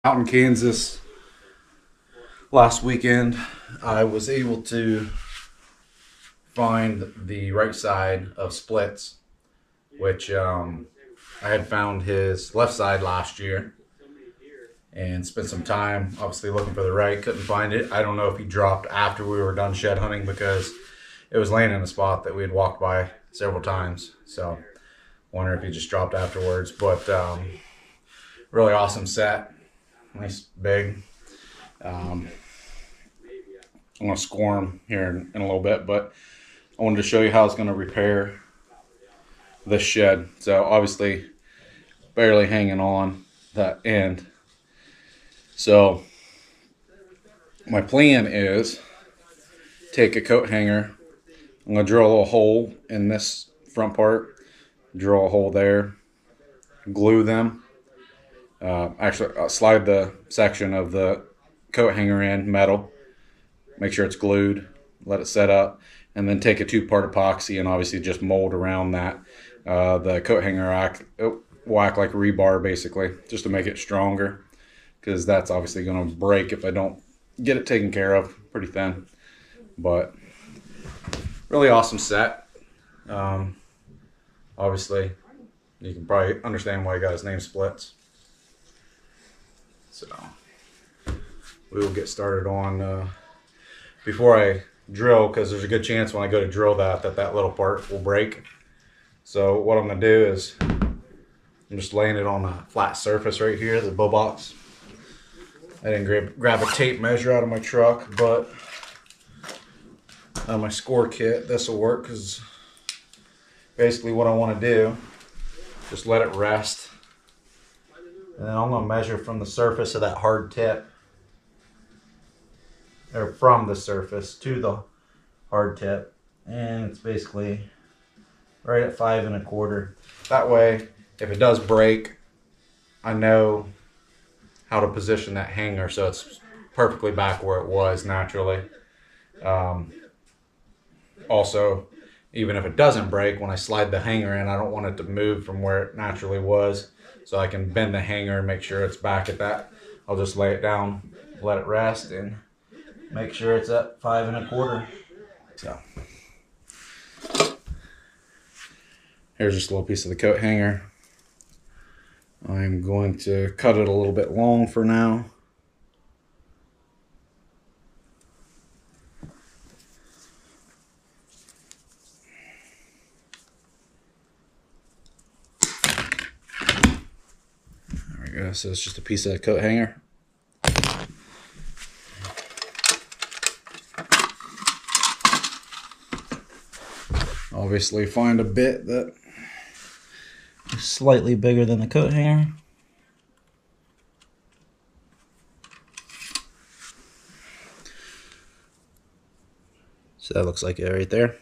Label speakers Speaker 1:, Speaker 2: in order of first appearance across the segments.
Speaker 1: Out in Kansas last weekend, I was able to find the right side of Splits, which I had found his left side last year and spent some time obviously looking for the right. Couldn't find it. I don't know if he dropped after we were done shed hunting because it was laying in a spot that we had walked by several times. So wonder if he just dropped afterwards. But really awesome set. Nice big. I'm going to score him here in a little bit, but I wanted to show you how it's going to repair this shed. So obviously barely hanging on that end. So my plan is take a coat hanger. I'm going to drill a little hole in this front part, drill a hole there, glue them. Actually, I'll slide the section of the coat hanger in metal, make sure it's glued, let it set up, and then take a 2-part epoxy and obviously just mold around that. The coat hanger will act like rebar basically, just to make it stronger, because that's obviously going to break if I don't get it taken care of. Pretty thin, but really awesome set. Obviously, you can probably understand why he got his name Splits. So we will get started on before I drill, because there's a good chance when I go to drill that little part will break. So what I'm going to do is I'm just laying it on a flat surface right here, the bow box. I didn't grab a tape measure out of my truck, but my score kit, this will work, because basically what I want to do, just let it rest. And then I'm going to measure from the surface of that hard tip, or from the surface to the hard tip, and it's basically right at 5 1/4. That way, if it does break, I know how to position that hanger so it's perfectly back where it was naturally. Also, even if it doesn't break, when I slide the hanger in, I don't want it to move from where it naturally was. So I can bend the hanger and make sure it's back at that. I'll just lay it down, let it rest, and make sure it's at 5 1/4. So here's just a little piece of the coat hanger. I'm going to cut it a little bit long for now. So it's just a piece of coat hanger. Obviously find a bit that is slightly bigger than the coat hanger. So that looks like it right there.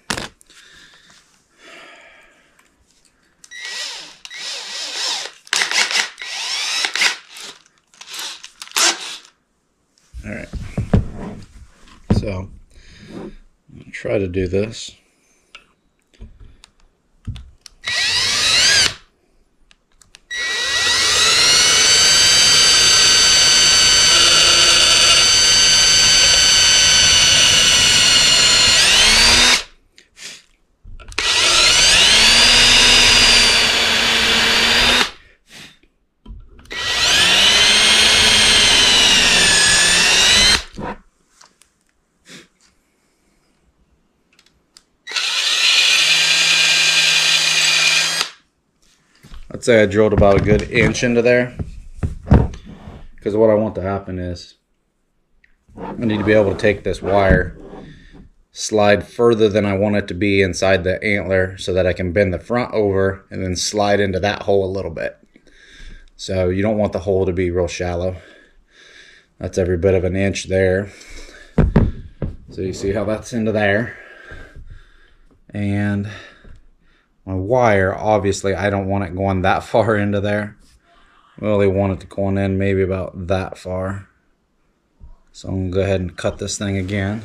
Speaker 1: Alright, so I'll try to do this. I'd say I drilled about a good inch into there, because what I want to happen is I need to be able to take this wire, slide further than I want it to be inside the antler, so that I can bend the front over and then slide into that hole a little bit. So you don't want the hole to be real shallow. That's every bit of an inch there. So you see how that's into there. And my wire, obviously, I don't want it going that far into there. I really want it to go in maybe about that far. So I'm going to go ahead and cut this thing again.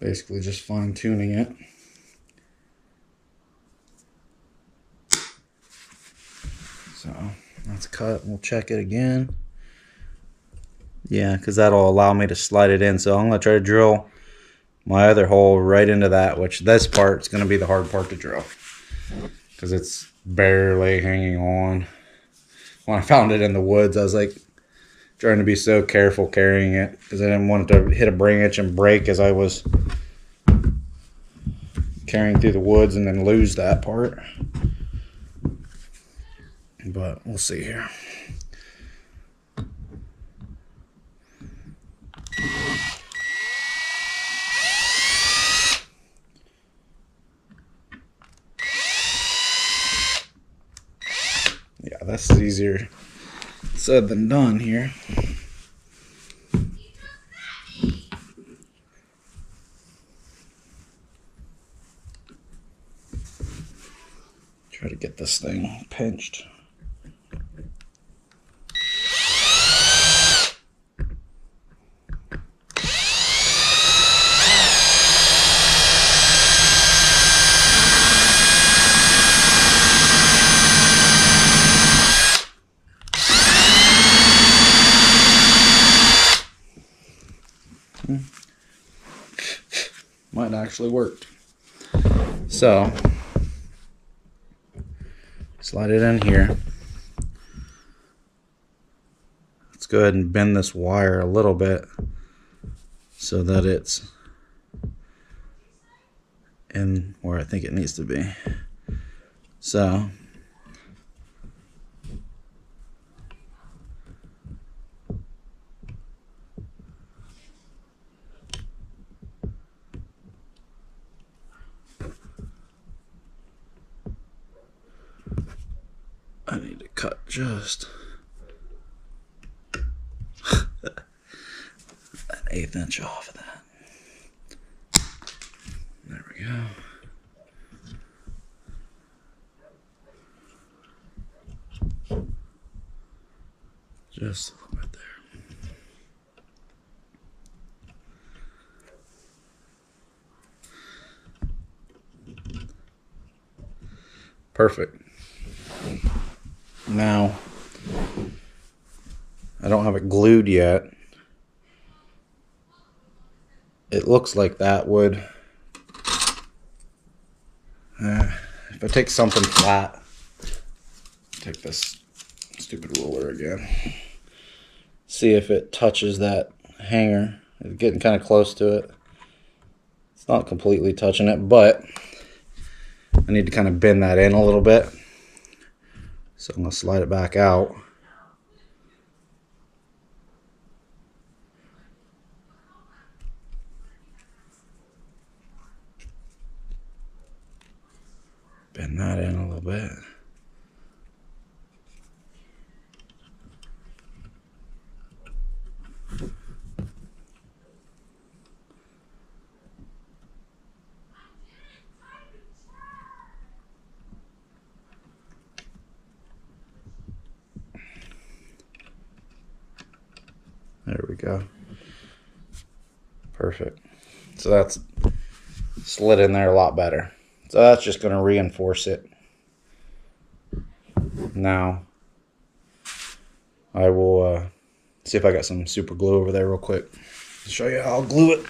Speaker 1: Basically just fine tuning it. So That's cut. We'll check it again. Yeah, because that'll allow me to slide it in. So I'm going to try to drill my other hole right into that, which this part's going to be the hard part to drill because it's barely hanging on. When I found it in the woods, I was like trying to be so careful carrying it because I didn't want it to hit a branch and break as I was carrying through the woods and then lose that part. But we'll see here. Yeah, that's easier said than done here. Try to get this thing pinched. Might actually worked. So slide it in here. Let's go ahead and bend this wire a little bit so that it's in where I think it needs to be. So I need to cut just an 1/8 inch off of that. There we go. Just a little bit there. Perfect. Now, I don't have it glued yet. It looks like that would, if I take something flat, take this stupid ruler again, see if it touches that hanger. It's getting kind of close to it. It's not completely touching it, but I need to kind of bend that in a little bit. So I'm going to slide it back out. Bend that in a little bit. There we go. Perfect. So that's slid in there a lot better. So that's just going to reinforce it. Now, I will see if I got some super glue over there real quick. I'll show you how I'll glue it.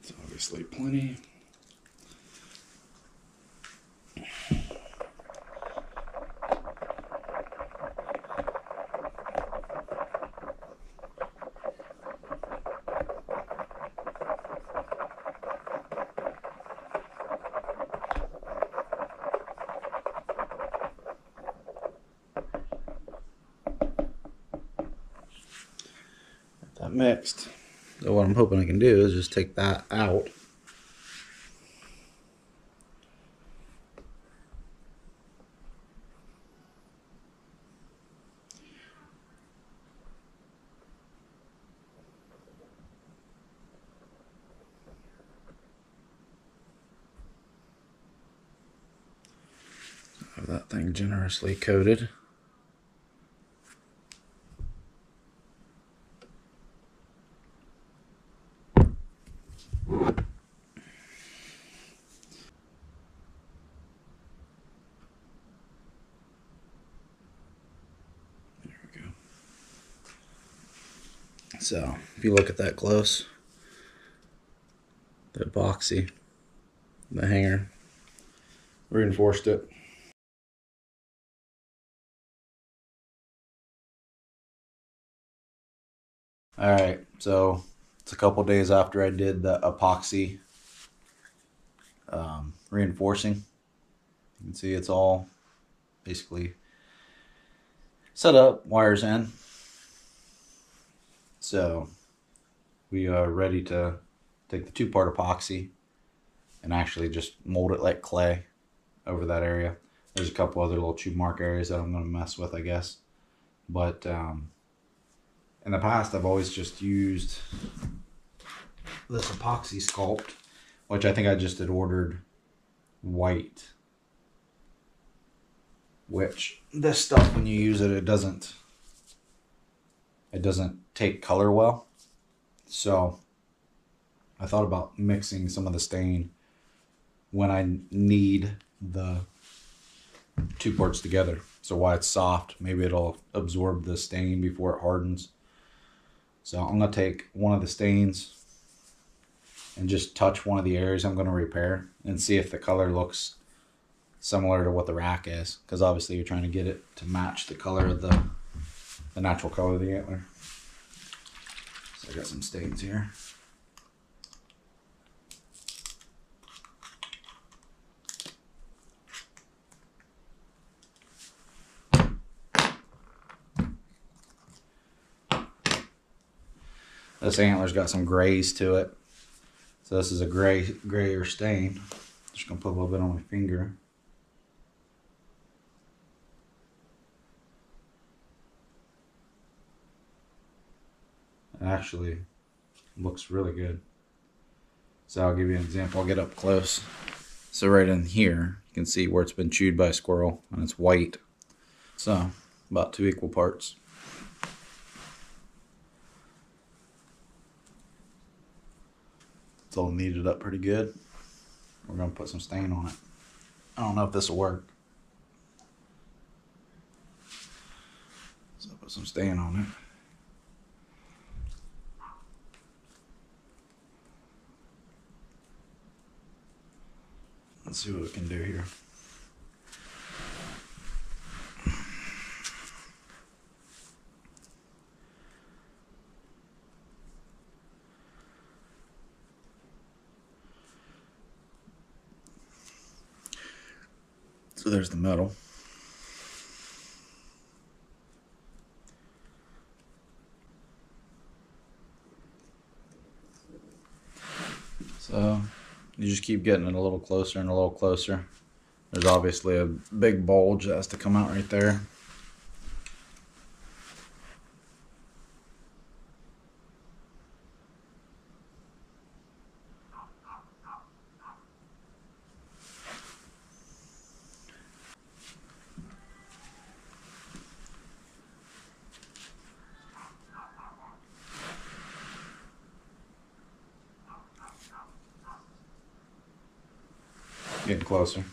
Speaker 1: It's obviously plenty. That mixed. So what I'm hoping I can do is just take that out. Have that thing generously coated. So if you look at that close, the epoxy, the hanger, reinforced it. All right, so it's a couple days after I did the epoxy reinforcing. You can see it's all basically set up, wires in. So we are ready to take the 2-part epoxy and actually just mold it like clay over that area. There's a couple other little tube mark areas that I'm going to mess with, I guess. But in the past, I've always just used this epoxy sculpt, which I think I just had ordered white. Which this stuff, when you use it, it doesn't take color well. So I thought about mixing some of the stain when I need the 2 parts together. So while it's soft, maybe it'll absorb the stain before it hardens. So I'm going to take one of the stains and just touch one of the areas I'm going to repair and see if the color looks similar to what the rack is, because obviously you're trying to get it to match the color of the natural color of the antler. So I got some stains here. This antler's got some grays to it, so this is a grayer stain. Just gonna put a little bit on my finger. It actually looks really good. So I'll give you an example. I'll get up close. So right in here, you can see where it's been chewed by a squirrel, and it's white. So about 2 equal parts. It's all kneaded up pretty good. We're gonna put some stain on it. I don't know if this will work. So I'll put some stain on it. Let's see what we can do here. So there's the metal. So you just keep getting it a little closer and a little closer. There's obviously a big bulge that has to come out right there. Getting closer.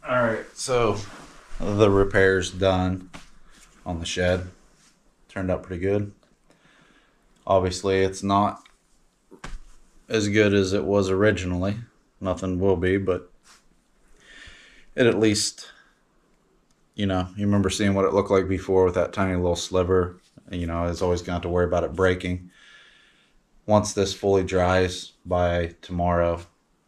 Speaker 1: Alright, so the repair's done on the shed. Turned out pretty good. Obviously, it's not as good as it was originally. Nothing will be, but it at least, you know, you remember seeing what it looked like before with that tiny little sliver. You know, it's always going to have to worry about it breaking. Once this fully dries by tomorrow,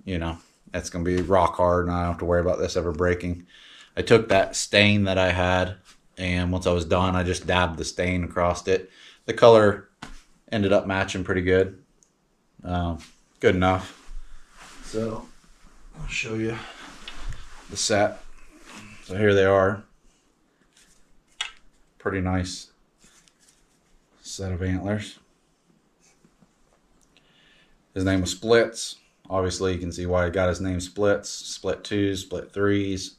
Speaker 1: you know, it's going to be rock hard, and I don't have to worry about this ever breaking. I took that stain that I had, and once I was done, I just dabbed the stain across it. The color ended up matching pretty good. Good enough. So I'll show you the set. So here they are. Pretty nice set of antlers. His name was Splits. Obviously, you can see why he got his name Splits. Split 2s, split 3s.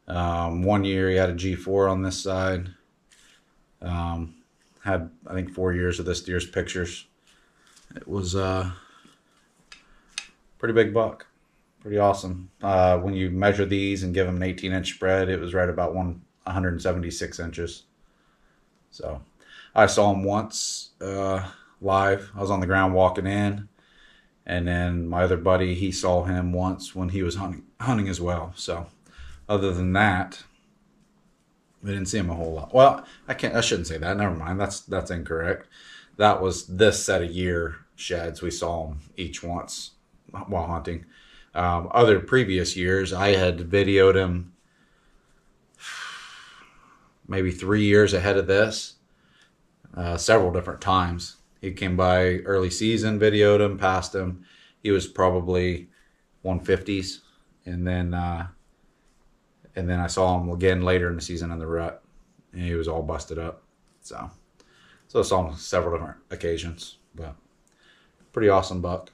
Speaker 1: 1 year he had a G4 on this side. Had, I think, 4 years of this deer's pictures. It was pretty big buck. Pretty awesome. When you measure these and give them an 18-inch spread, it was right about 176 inches. So I saw him once live. I was on the ground walking in, and then my other buddy, he saw him once when he was hunting as well. So other than that, we didn't see him a whole lot. Well, I shouldn't say that. Never mind. That's incorrect. That was this set of year sheds. We saw them each once while hunting. Other previous years, I had videoed him maybe 3 years ahead of this, several different times. He came by early season, videoed him, passed him. He was probably 150s, and then I saw him again later in the season in the rut, and he was all busted up. So I saw him several different occasions, but pretty awesome buck.